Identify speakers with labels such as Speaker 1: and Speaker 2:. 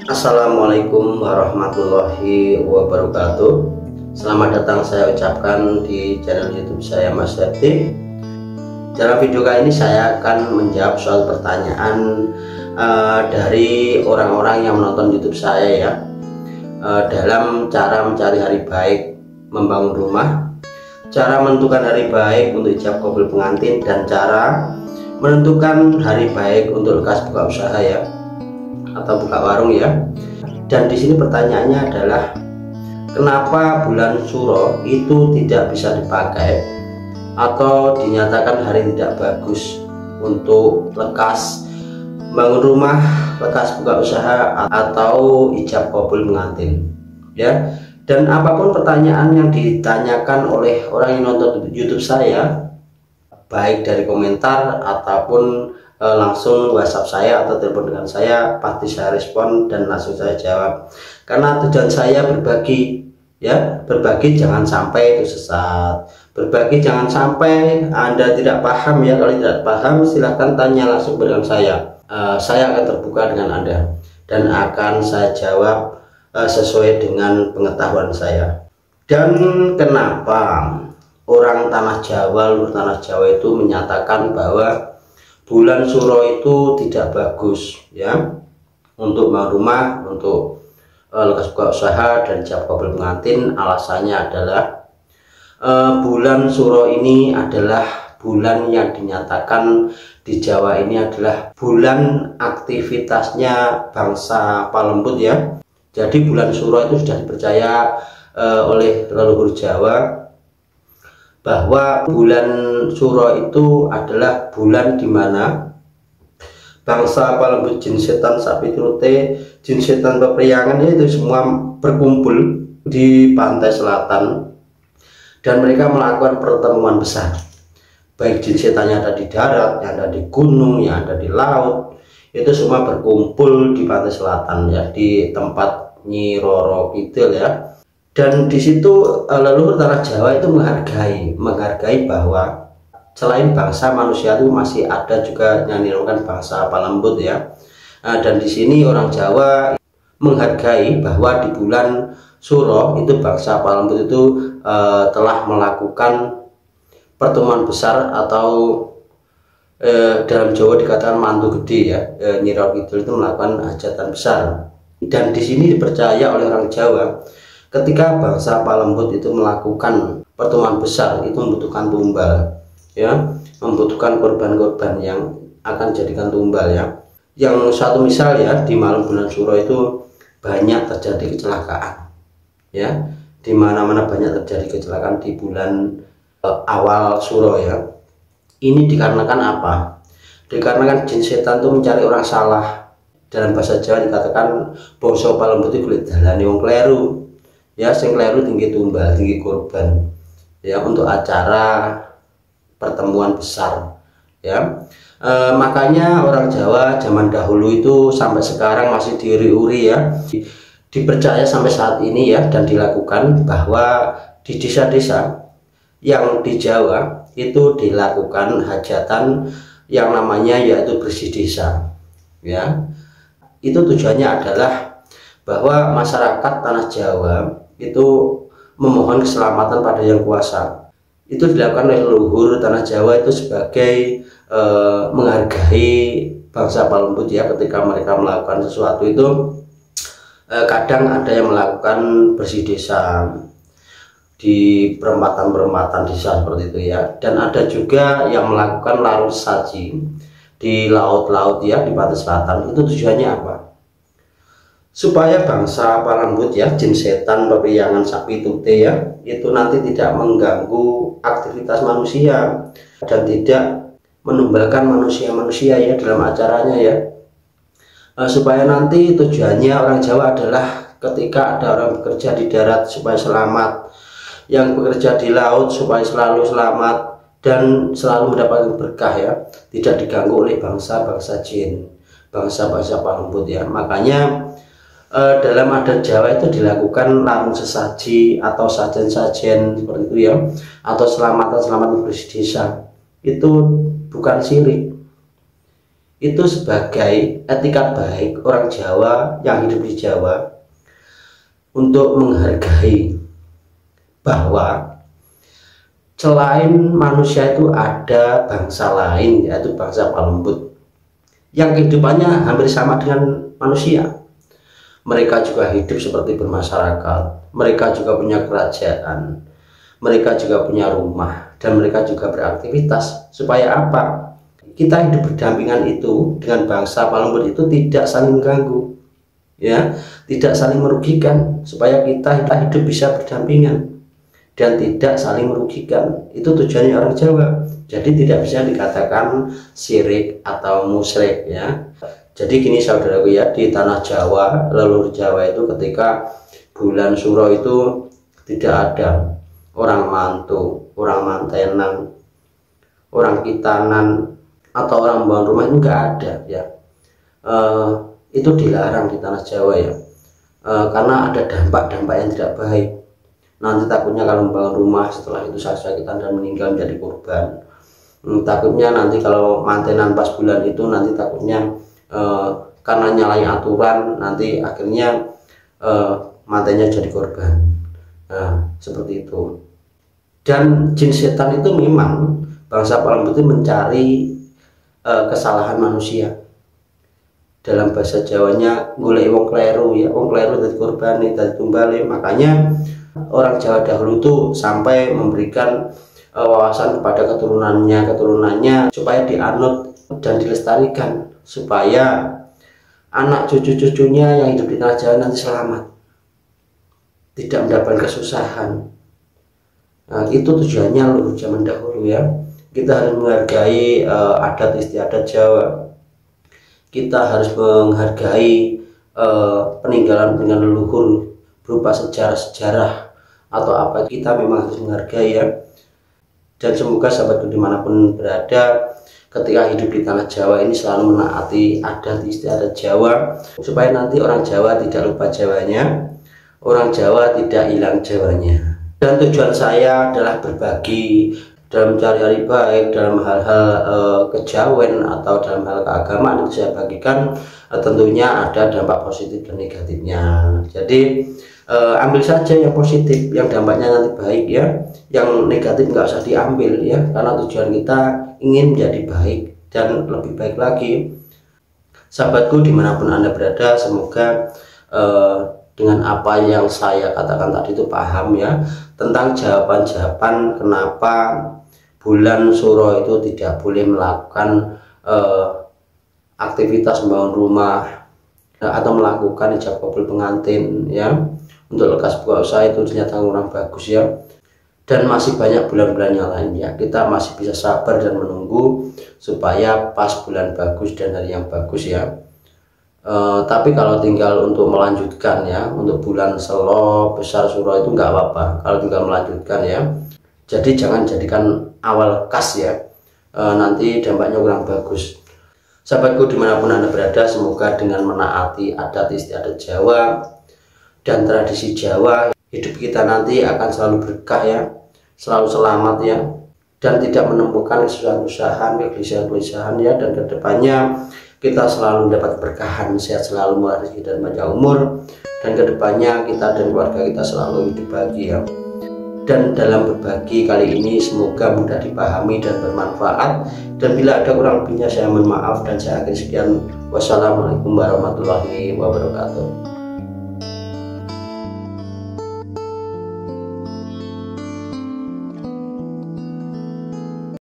Speaker 1: Assalamualaikum warahmatullahi wabarakatuh. Selamat datang saya ucapkan di channel YouTube saya, Mas Septi. Dalam video kali ini saya akan menjawab soal pertanyaan dari orang-orang yang menonton YouTube saya ya, dalam cara mencari hari baik membangun rumah, cara menentukan hari baik untuk ijab kabul pengantin, dan cara menentukan hari baik untuk lekas buka usaha ya, atau buka warung ya. Dan di sini pertanyaannya adalah, kenapa bulan Suro itu tidak bisa dipakai atau dinyatakan hari tidak bagus untuk lekas bangun rumah, lekas buka usaha, atau ijab kabul pengantin ya. Dan apapun pertanyaan yang ditanyakan oleh orang yang nonton YouTube saya, baik dari komentar ataupun langsung WhatsApp saya atau telepon dengan saya, pasti saya respon dan langsung saya jawab. Karena tujuan saya berbagi ya, berbagi jangan sampai itu sesat, berbagi jangan sampai Anda tidak paham ya. Kalau tidak paham silahkan tanya langsung dengan saya. Saya akan terbuka dengan Anda dan akan saya jawab sesuai dengan pengetahuan saya. Dan kenapa orang tanah Jawa, luar tanah Jawa itu menyatakan bahwa bulan Suro itu tidak bagus ya untuk bangun rumah, untuk lekas buka usaha dan ijab kabul pengantin? Alasannya adalah bulan Suro ini adalah bulan yang dinyatakan di Jawa ini adalah bulan aktivitasnya bangsa Palembut ya. Jadi bulan Suro itu sudah dipercaya oleh leluhur Jawa bahwa bulan Suro itu adalah bulan di mana bangsa Palembut, jin setan sapi turute, jin setan pepriangan itu semua berkumpul di pantai selatan dan mereka melakukan pertemuan besar. Baik jin setannya ada di darat, yang ada di gunung, yang ada di laut, itu semua berkumpul di pantai selatan ya, di tempat Nyi Roro Kidul ya. Dan di situ leluhur tanah Jawa itu menghargai bahwa selain bangsa manusia itu masih ada juga yang dinamakan bangsa Palembut ya. Dan di sini orang Jawa menghargai bahwa di bulan Suro itu bangsa Palembut itu telah melakukan pertemuan besar, atau dalam Jawa dikatakan mantu gede ya. Nyi Roro Kidul itu melakukan hajatan besar. Dan di sini dipercaya oleh orang Jawa, ketika bangsa Palembut itu melakukan pertemuan besar itu membutuhkan tumbal ya, membutuhkan korban-korban yang akan jadikan tumbal ya. Yang satu misal ya, di malam bulan Suro itu banyak terjadi kecelakaan ya, di mana-mana banyak terjadi kecelakaan di bulan awal Suro ya. Ini dikarenakan apa? Dikarenakan jin setan itu mencari orang salah. Dalam bahasa Jawa dikatakan bangsa Palembut itu kulit dalane wong kleru ya, sing kleru tinggi tumbal, tinggi korban ya, untuk acara pertemuan besar ya. Makanya orang Jawa zaman dahulu itu sampai sekarang masih diuri-uri ya, dipercaya sampai saat ini ya, dan dilakukan bahwa di desa-desa yang di Jawa itu dilakukan hajatan yang namanya yaitu bersih desa ya. Itu tujuannya adalah bahwa masyarakat tanah Jawa itu memohon keselamatan pada yang kuasa. Itu dilakukan oleh leluhur tanah Jawa itu sebagai menghargai bangsa Palembut ya. Ketika mereka melakukan sesuatu itu kadang ada yang melakukan bersih desa di perempatan-perempatan desa seperti itu ya, dan ada juga yang melakukan larung saji di laut-laut ya, di pantai selatan. Itu tujuannya apa? Supaya bangsa Palembut ya, jin setan pepriangan sapi tute ya, itu nanti tidak mengganggu aktivitas manusia dan tidak menumbalkan manusia-manusia ya dalam acaranya ya. Supaya nanti tujuannya orang Jawa adalah ketika ada orang bekerja di darat supaya selamat, yang bekerja di laut supaya selalu selamat dan selalu mendapatkan berkah ya, tidak diganggu oleh bangsa-bangsa jin, bangsa-bangsa Palembut ya. Makanya dalam adat Jawa itu dilakukan larung sesaji atau sajen-sajen seperti itu ya, atau selamatan bersih desa. Itu bukan syirik, itu sebagai etikat baik orang Jawa yang hidup di Jawa untuk menghargai bahwa selain manusia itu ada bangsa lain, yaitu bangsa Palembut yang kehidupannya hampir sama dengan manusia. Mereka juga hidup seperti bermasyarakat, mereka juga punya kerajaan, mereka juga punya rumah, dan mereka juga beraktivitas. Supaya apa? Kita hidup berdampingan itu dengan bangsa Palembut itu tidak saling mengganggu, ya, tidak saling merugikan, supaya kita hidup bisa berdampingan dan tidak saling merugikan. Itu tujuannya orang Jawa. Jadi tidak bisa dikatakan syirik atau musyrik, ya. Jadi gini saudaraku ya, di tanah Jawa, leluhur Jawa itu ketika bulan Suro itu tidak ada orang mantu, orang mantenan, orang kitanan, atau orang membangun rumah, itu enggak ada, ya. Itu dilarang di tanah Jawa, ya. Karena ada dampak-dampak yang tidak baik. Nanti takutnya kalau membangun rumah setelah itu sakit-sakitan dan meninggal menjadi korban. Takutnya nanti kalau mantenan pas bulan itu nanti takutnya karena nyalain aturan nanti akhirnya mantennya jadi korban. Nah, seperti itu. Dan jin setan itu memang bangsa Palembut itu mencari kesalahan manusia. Dalam bahasa Jawanya golek wong kleru, ya, wong kleru dadi korban, dadi tumbale. Makanya orang Jawa dahulu tuh sampai memberikan wawasan kepada keturunannya supaya dianut dan dilestarikan, supaya anak cucu-cucunya yang hidup di tanah Jawa nanti selamat, tidak mendapatkan kesusahan. Nah, itu tujuannya leluhur zaman dahulu, ya. Kita harus menghargai adat istiadat Jawa. Kita harus menghargai peninggalan leluhur berupa sejarah-sejarah atau apa. Kita memang harus menghargai, ya. Dan semoga sahabatku dimanapun berada, ketika hidup di tanah Jawa ini selalu menaati adat istiadat Jawa, supaya nanti orang Jawa tidak lupa Jawanya, orang Jawa tidak hilang Jawanya. Dan tujuan saya adalah berbagi dalam mencari baik, dalam hal-hal kejawen atau dalam hal keagamaan itu saya bagikan. Tentunya ada dampak positif dan negatifnya. Jadi ambil saja yang positif, yang dampaknya nanti baik, ya. Yang negatif nggak usah diambil, ya, karena tujuan kita ingin menjadi baik dan lebih baik lagi. Sahabatku dimanapun Anda berada, semoga dengan apa yang saya katakan tadi itu paham, ya, tentang jawaban-jawaban kenapa bulan Suro itu tidak boleh melakukan aktivitas membangun rumah atau melakukan ijab kabul pengantin, ya, untuk lekas buka usaha itu ternyata kurang bagus, ya. Dan masih banyak bulan-bulan yang lain, ya. Kita masih bisa sabar dan menunggu supaya pas bulan bagus dan hari yang bagus, ya. Tapi kalau tinggal untuk melanjutkan, ya, untuk bulan Selo, Besar, Suro itu nggak apa-apa kalau tinggal melanjutkan, ya. Jadi jangan jadikan awal kas, ya. Nanti dampaknya kurang bagus. Sahabatku dimanapun Anda berada, semoga dengan menaati adat istiadat Jawa dan tradisi Jawa, hidup kita nanti akan selalu berkah, ya, selalu selamat, ya, dan tidak menemukan kesusahan-kesusahan, kegelisahan-kegelisahan, ya. Dan kedepannya kita selalu dapat berkahan, sehat selalu, murah rezeki dan panjang umur, dan kedepannya kita dan keluarga kita selalu hidup bahagia. Dan dalam berbagi kali ini semoga mudah dipahami dan bermanfaat, dan bila ada kurang lebihnya saya mohon maaf, dan saya akhiri sekian. Wassalamualaikum warahmatullahi wabarakatuh.